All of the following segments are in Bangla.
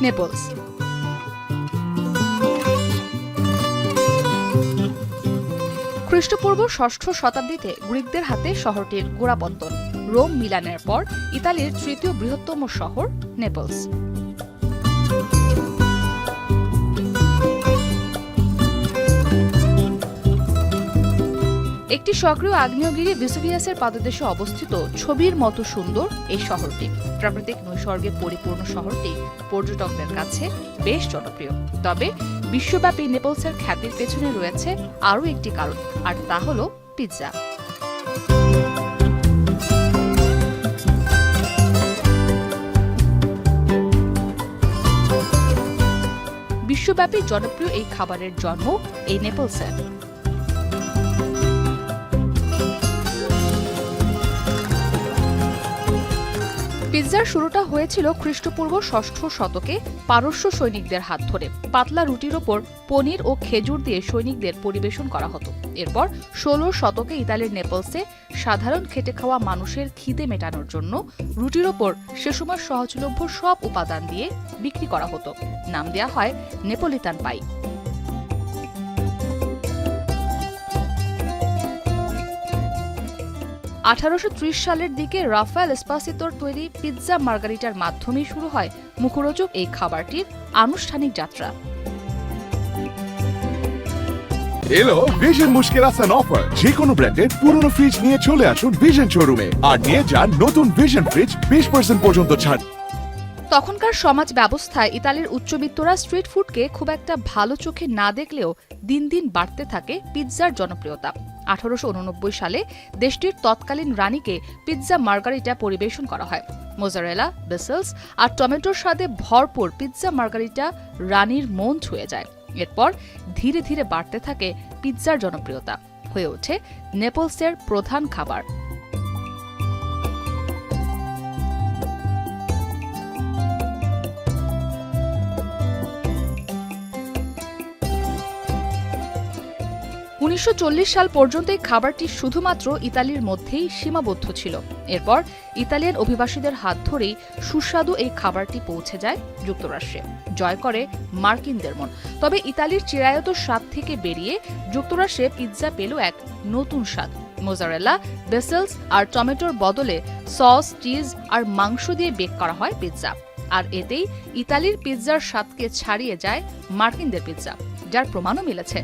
নেপলস। খ্রিস্টপূর্ব ষষ্ঠ শতাব্দীতে গ্রিকদের হাতে শহরটির গোড়াপত্তন। রোম মিলানের পর ইতালির তৃতীয় বৃহত্তম শহর নেপলস। একটি সক্রিয় আগ্নেয়গিরি ভেসুভিয়াসের পাদদেশে অবস্থিত ছবির মতো সুন্দর এই শহরটি। প্রাকৃতিক নৈসর্গে পরিপূর্ণ শহরটি পর্যটকদের কাছে বেশ জনপ্রিয়। তবে বিশ্বব্যাপী নেপলসের খ্যাতির পেছনে রয়েছে আরও একটি কারণ, আর তা হল পিৎজা। বিশ্বব্যাপী জনপ্রিয় এই খাবারের জন্ম এই নেপলসে। পিৎজার শুরুটা হয়েছিল খ্রিস্টপূর্ব ষষ্ঠ শতকে পারস্য সৈনিকদের হাত ধরে। পাতলা রুটির ওপর পনির ও খেজুর দিয়ে সৈনিকদের পরিবেশন করা হতো। এরপর ১৬ শতকে ইতালির নেপলসে সাধারণ খেটে খাওয়া মানুষের খিদে মেটানোর জন্য রুটির ওপর সে সময় সহজলভ্য সব উপাদান দিয়ে বিক্রি করা হতো। নাম দেয়া হয় নেপোলিতান পাই। ১৮৩০ সালের দিকে রাফায়েল এসপাসিতোর তৈরি পিৎজা মার্গারিটার মাধ্যমেই শুরু হয় মুখরোচক এই খাবারটির আনুষ্ঠানিক যাত্রা। এলো ভিশন মুশকিল আসান অফার। যে কোনো ব্র্যান্ডের পুরনো ফ্রিজ নিয়ে চলে আসুন ভিশন শোরুমে আর নিয়ে যান নতুন ভিশন ফ্রিজ 20% পর্যন্ত ছাড়। তখনকার সমাজ ব্যবস্থায় ইতালির উচ্চবিত্তরা স্ট্রিট ফুডকে খুব একটা ভালো চোখে না দেখলেও দিন দিন বাড়তে থাকে পিৎজার জনপ্রিয়তা। ১৮৮৯ সালে দেশটির তৎকালীন রানীকে পিৎজা মার্গারিটা পরিবেশন করা হয়। মোজারেলা, বেসেলস আর টমেটোর স্বাদে ভরপুর পিৎজা মার্গারিটা রানীর মন ছুঁয়ে যায়। এরপর ধীরে ধীরে বাড়তে থাকে পিৎজার জনপ্রিয়তা, হয়ে ওঠে নেপলসের প্রধান খাবার। '১৯৪০ সাল পর্যন্ত এই খাবারটি শুধুমাত্র ইতালির মধ্যেই সীমাবদ্ধ ছিল। এরপর ইতালিয়ান অভিবাসীদের হাত ধরেই সুস্বাদু এই খাবারটি পৌঁছে যায় যুক্তরাষ্ট্রে, জয় করে মার্কিনদের মন। তবে ইতালির চিরায়ত স্বাদ থেকে বেরিয়ে যুক্তরাষ্ট্রে পিৎজা পেল এক নতুন স্বাদ। মোজারেলা, বেসেলস আর টমেটোর বদলে সস, চিজ আর মাংস দিয়ে বেক করা হয় পিৎজা। আর এতেই ইতালির পিৎজার স্বাদকে ছাড়িয়ে যায় মার্কিনদের পিৎজা, যার প্রমাণও মিলেছে।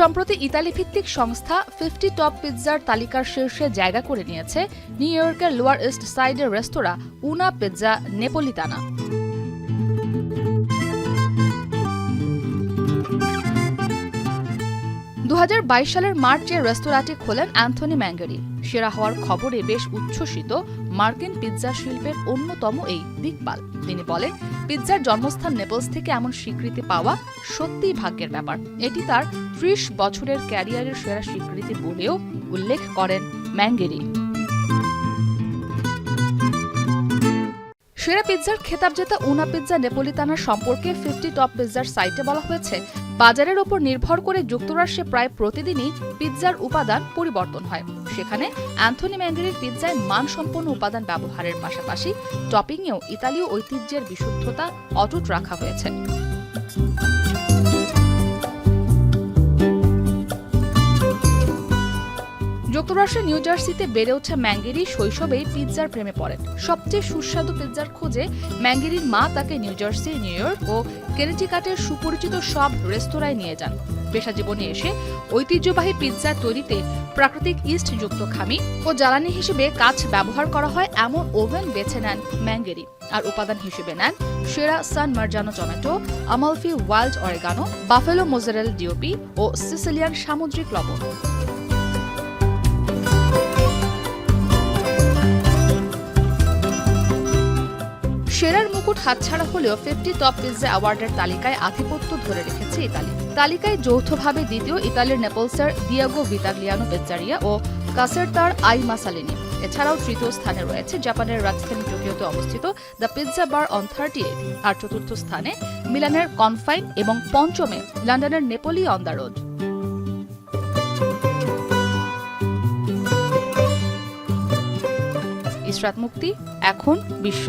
সম্প্রতি ইতালি ভিত্তিক সংস্থা 50 টপ পিৎজার তালিকার শীর্ষে জায়গা করে নিয়েছে নিউ ইয়র্কের লোয়ার ইস্ট সাইডের রেস্তোরাঁ উনা পিৎজা নেপোলিতানা। ২০২২ সালের মার্চে রেস্তোরাঁটি খোলেন অ্যান্থনি ম্যাঙ্গেরি। সেরা হওয়ার খবরে বেশ উচ্ছ্বসিত মার্কিন পিৎজা শিল্পের অন্যতম এই দিকপাল। তিনি বলেন, পিৎজার জন্মস্থান নেপলস থেকে এমন স্বীকৃতি পাওয়া সত্যিই ভাগ্যের ব্যাপার। এটি তার ৩০ বছরের ক্যারিয়ারের সেরা স্বীকৃতি বলেও উল্লেখ করেন ম্যাঙ্গেরি। সেরা পিৎজার খেতাব জেতা উনা পিৎজা নেপোলিতানার সম্পর্কে 50 টপ পিৎজার সাইটে বলা হয়েছে, বাজারের ওপর নির্ভর করে যুক্তরাষ্ট্রে প্রায় প্রতিদিনই পিৎজার উপাদান পরিবর্তন হয়। সেখানে অ্যান্থনি ম্যাঙ্গেরির পিৎজায় মানসম্পন্ন উপাদান ব্যবহারের পাশাপাশি টপিংয়েও ইতালীয় ঐতিহ্যের বিশুদ্ধতা অটুট রাখা হয়েছে। যুক্তরাষ্ট্রের নিউ জার্সিতে বেড়ে ওঠা ম্যাঙ্গেরি শৈশবেই পিৎজার প্রেমে পড়েন। সবচেয়ে সুস্বাদু পিৎজার খোঁজে ম্যাঙ্গেরির মা তাকে নিউ জার্সি, নিউ ইয়র্ক ও কেনেটিকাটের সুপরিচিত সব রেস্তোরাঁয় নিয়ে যান। পেশা জীবনে এসে ঐতিহ্যবাহী পিৎজা তৈরিতে প্রাকৃতিক ইস্ট যুক্ত খামি ও জ্বালানি হিসেবে কাঠ ব্যবহার করা হয় এমন ওভেন বেছে নেন ম্যাঙ্গেরি। আর উপাদান হিসেবে নেন সেরা San Marzano tomato, Amalfi wild oregano, buffalo mozzarella DOP ও সিসিলিয়ান সামুদ্রিক লবণ। সেরার মুকুট হাতছাড়া হলেও 50 টপ পিৎজা অ্যাওয়ার্ডের তালিকায় আধিপত্য ধরে রেখেছে ইতালি। তালিকায় যৌথভাবে দ্বিতীয় ইতালির নেপলসের দিয়াগো ভিতাগ্লিয়ানো পিৎজারিয়া ও কাসেরতার আই মাসালিনি। এছাড়াও তৃতীয় স্থানে রয়েছে জাপানের রাজধানী টোকিওতে অবস্থিত দ্য পিৎজা বার অন 38, আর চতুর্থ স্থানে মিলানের কনফাইন এবং পঞ্চমে লন্ডনের Napoli on the road. Israt মুক্তি, এখন বিশ্ব।